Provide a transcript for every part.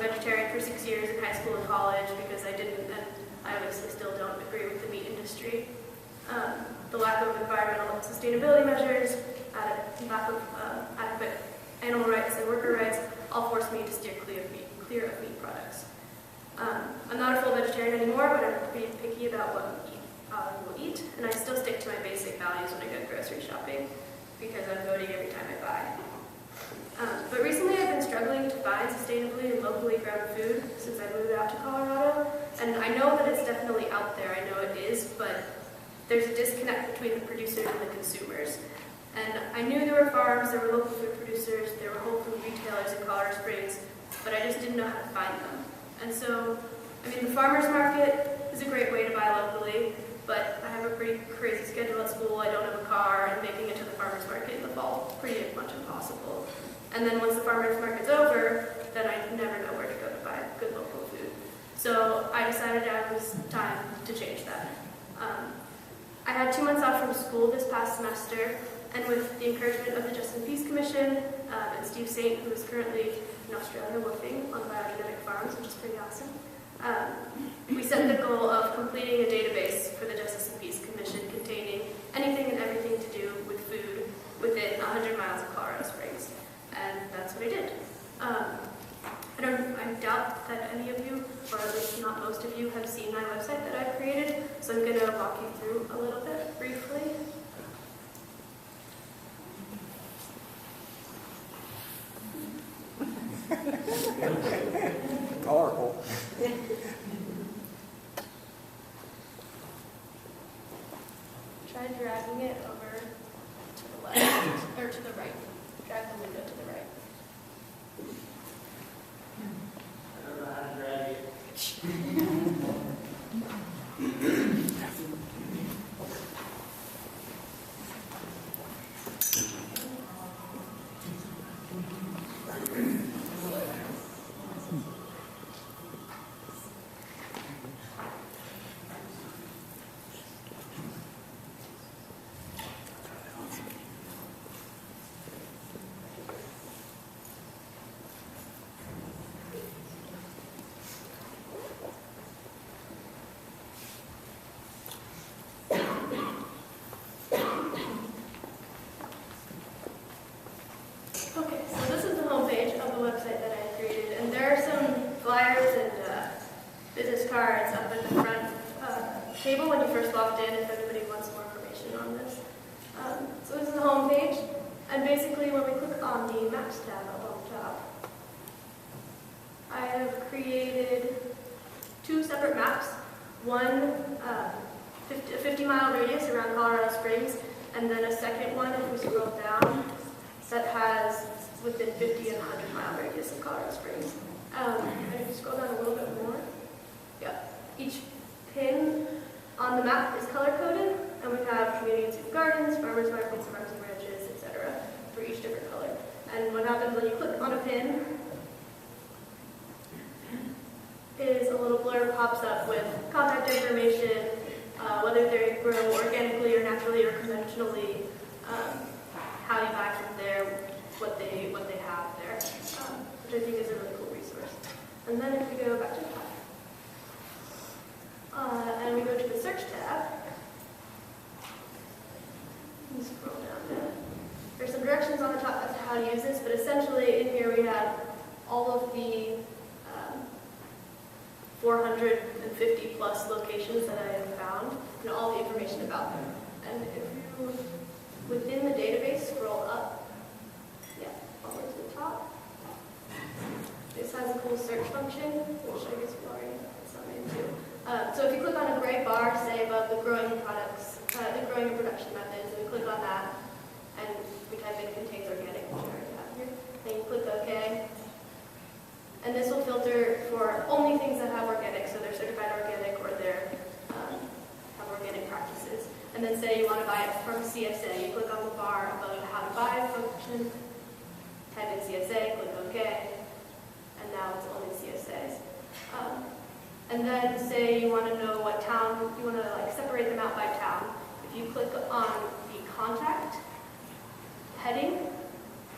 vegetarian for 6 years in high school and college because I didn't, and I obviously still don't agree with the meat industry. The lack of environmental and sustainability measures, lack of adequate animal rights and worker rights all forced me to steer clear of meat products. I'm not a full vegetarian anymore, but I'm pretty picky about what I will eat, and I still stick to my basic values when I go grocery shopping because I'm voting every time I buy. But recently I've been struggling to find sustainably and locally grown food since I moved out to Colorado, and I know that it's definitely out there, I know it is, but there's a disconnect between the producers and the consumers. And I knew there were farms, there were local food producers, there were whole food retailers in Colorado Springs, but I just didn't know how to find them. And so, I mean, the farmer's market is a great way to buy locally, but I have a pretty crazy schedule at school, I don't have a car, and making it to the farmer's market in the fall is pretty much impossible. And then once the farmer's market's over, then I never know where to go to buy good local food. So I decided it was time to change that. I had 2 months off from school this past semester, and with the encouragement of the Justice and Peace Commission and Steve Saint, who is currently in Australia working on biodynamic farms, which is pretty awesome, we set the goal of completing a database for the Justice and Peace Commission containing anything and everything to do with food within 100 miles of Colorado Springs. And that's what I did. I doubt that any of you, or at least not most of you, have seen my website that I created, so I'm going to walk you through a little bit briefly. Colorful. Try dragging it over to the left, or to the right. Drag the window to the right. I don't know how to drag it. Okay, so this is the homepage of the website that I created, and there are some flyers and business cards up at the front table when you first walked in if anybody wants more information on this. So this is the homepage, and basically when we click on the Maps tab up on top, I have created 2 separate maps, one a 50-mile radius around Colorado Springs, and then a second one, if we scroll down, that has within 50 and 100-mile radius of Colorado Springs. And if you scroll down a little bit more, each pin on the map is color-coded, and we have community and city gardens, farmers markets, farms and ranches, etc. for each different color. And what happens when you click on a pin is a little blurb pops up with contact information, whether they grow organically or naturally or conventionally, how you buy from there, what they have there, which I think is a really cool resource. And then if we go back to the top, and we go to the search tab, and scroll down there. There's some directions on the top as to how to use this, but essentially in here we have all of the 450 plus locations that I have found, and all the information about them. And if you, within the database, scroll up, all the way to the top, this has a cool search function, which I guess we've already had some into. So if you click on a gray bar, say above the growing products, the growing and production methods, and we click on that, and we type in contains organic, which I already have here, then you click OK. And this will filter for only things that have organic, so they're certified organic or they're have organic practices. And then say you want to buy it from CSA, you click on the bar above the how to buy function, type in CSA, click OK, and now it's only CSAs. And then say you want to know what town, you want to like separate them out by town. If you click on the contact heading,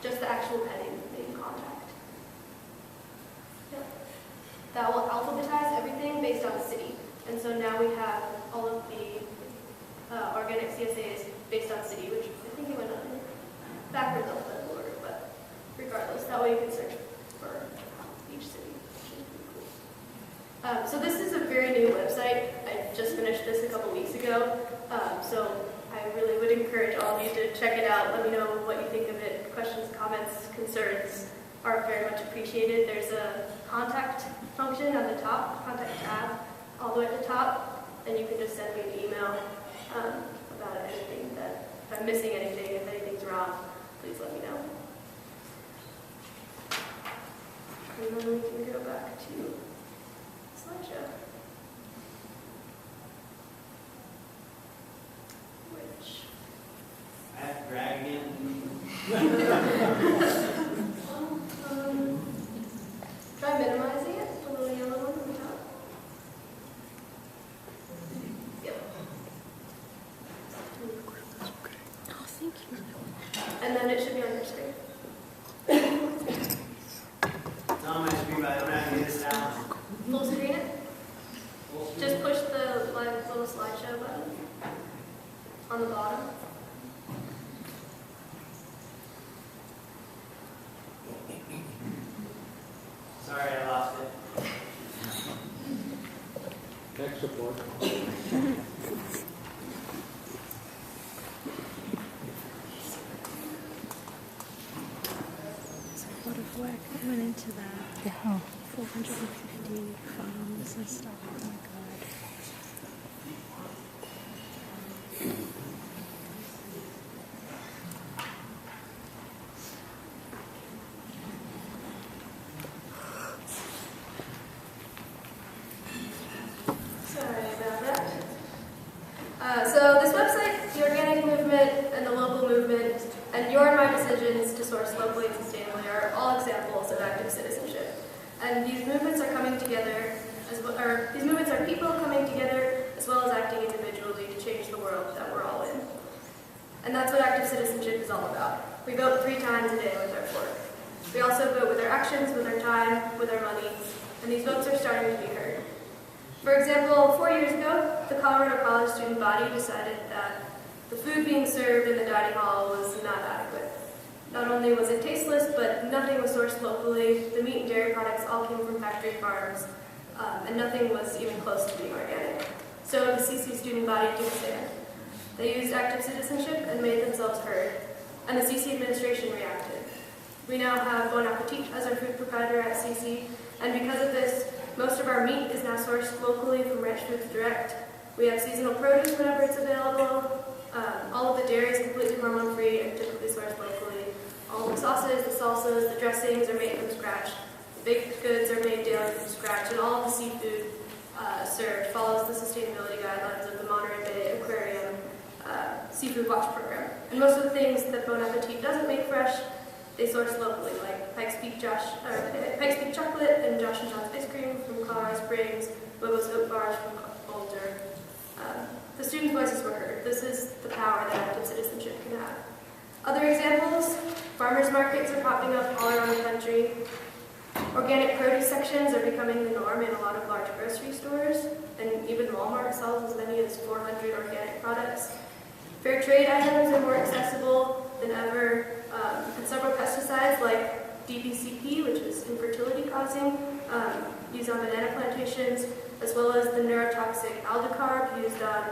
just the actual heading, name contact. Yep. that will alphabetize everything based on city. And so now we have all of the organic CSAs based on city, which I think it went on backwards alphabetical order, but regardless, that way you can search for each city, which is pretty cool. So this is a very new website. I just finished this a couple weeks ago, so I really would encourage all of you to check it out. Let me know what you think of it. Questions, comments, concerns are very much appreciated. There's a contact function on the top, contact tab, all the way at the top, and you can just send me an email about anything that, if I'm missing anything, if anything's wrong, please let me know. And then we can go back to slideshow. Which I have to drag again. try minimizing it, the little yellow one on the top. Yep. Oh, thank you. And then it should be on your screen. It's on my screen, but I don't have to get this down. Full screen it. Just push the little slideshow button on the bottom. Sorry, I lost it. Tech support. So a lot of work went into that. Yeah. 450 farms and stuff. Oh my god. Sorry about that. So this website, the organic movement and the local movement, and your and my decisions to source locally and sustainably are all examples of active citizenship. And these movements are coming together, these movements are people coming together as well as acting individually to change the world that we're all in. And that's what active citizenship is all about. We vote 3 times a day with our fork. We also vote with our actions, with our time, with our money, and these votes are starting to be heard. For example, 4 years ago, the Colorado College student body decided that the food being served in the dining hall was not adequate. Not only was it tasteless, but nothing was sourced locally. The meat and dairy products all came from factory farms, and nothing was even close to being organic. So the CC student body took a stand. They used active citizenship and made themselves heard, and the CC administration reacted. We now have Bon Appetit as our food provider at CC, and because of this, most of our meat is now sourced locally from Ranch Foods Direct. We have seasonal produce whenever it's available. All of the dairy is completely hormone-free and typically sourced locally. All the sauces, the salsas, the dressings are made from scratch. The baked goods are made daily from scratch, and all of the seafood served follows the sustainability guidelines of the Monterey Bay Aquarium Seafood Watch Program. And most of the things that Bon Appetit doesn't make fresh, they source locally, like Pikes Peak Chocolate and Josh and John's Ice Cream from Colorado Springs, Lobo's Oat Bars from Boulder. The student voices were heard. This is the power that active citizenship can have. Other examples, farmers markets are popping up all around the country. Organic produce sections are becoming the norm in a lot of large grocery stores, and even Walmart sells as many as 400 organic products. Fair trade items are more accessible than ever, and several pesticides like DBCP, which is infertility causing, used on banana plantations, as well as the neurotoxic aldicarb used on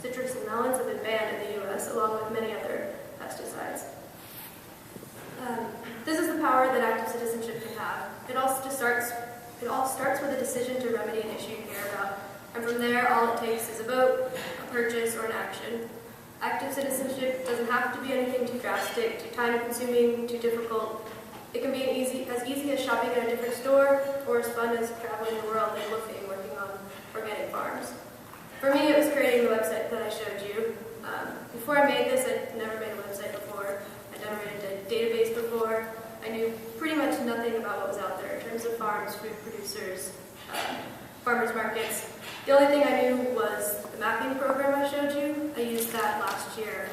citrus and melons have been banned in the US, along with many other pesticides. This is the power that active citizenship can have. It all starts with a decision to remedy an issue you care about, and from there, all it takes is a vote, a purchase, or an action. Active citizenship doesn't have to be anything too drastic, too time-consuming, too difficult. It can be as easy as shopping at a different store, or as fun as traveling the world and working on organic farms. For me, it was creating the website that I showed you. Before I made this, I'd never made a website before. I'd never made a database before. I knew pretty much nothing about what was out there in terms of farms, food producers, farmers markets. The only thing I knew was the mapping program I showed you. I used that last year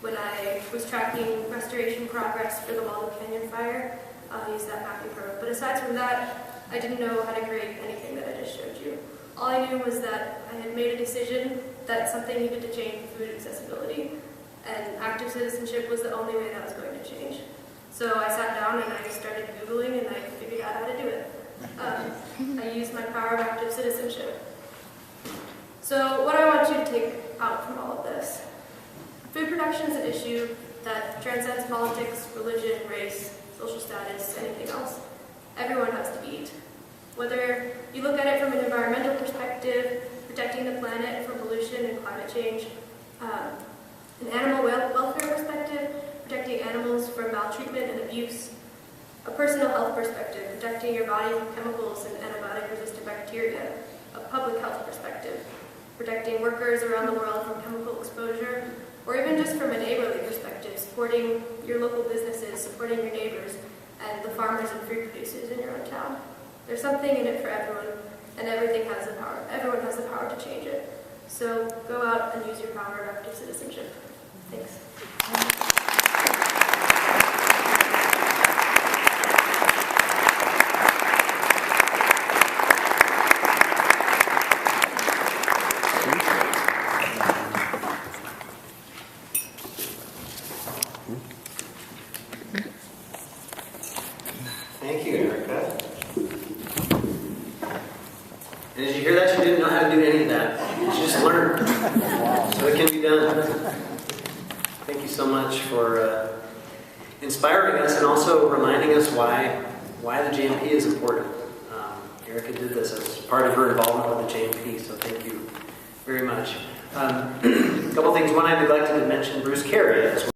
when I was tracking restoration progress for the Waldo Canyon fire. I used that mapping program. But aside from that, I didn't know how to grade anything that I just showed you. All I knew was that I had made a decision that something needed to change with food accessibility, and active citizenship was the only way that was going to change. So I sat down and I started Googling and I figured out how to do it. I used my power of active citizenship. So what I want you to take out from all of this: food production is an issue that transcends politics, religion, race, social status, anything else. Everyone has to eat. Whether you look at it from an environmental perspective, protecting the planet from pollution and climate change, an animal welfare perspective, protecting animals from maltreatment and abuse, a personal health perspective, protecting your body from chemicals and antibiotic-resistant bacteria, a public health perspective, protecting workers around the world from chemical exposure, or even just from a neighborly perspective, supporting your local businesses, supporting your neighbors, and the farmers and food producers in your own town. There's something in it for everyone, and everyone has the power to change it. So go out and use your power of active citizenship. Thanks. Thank you, Erica. And as you hear that, you didn't know how to do any of that. You just learned. So it can be done. Thank you so much for inspiring us and also reminding us why the JMP is important. Erica did this as part of her involvement with the JMP, so thank you very much. A couple things. One, I neglected to mention Bruce Carey as well.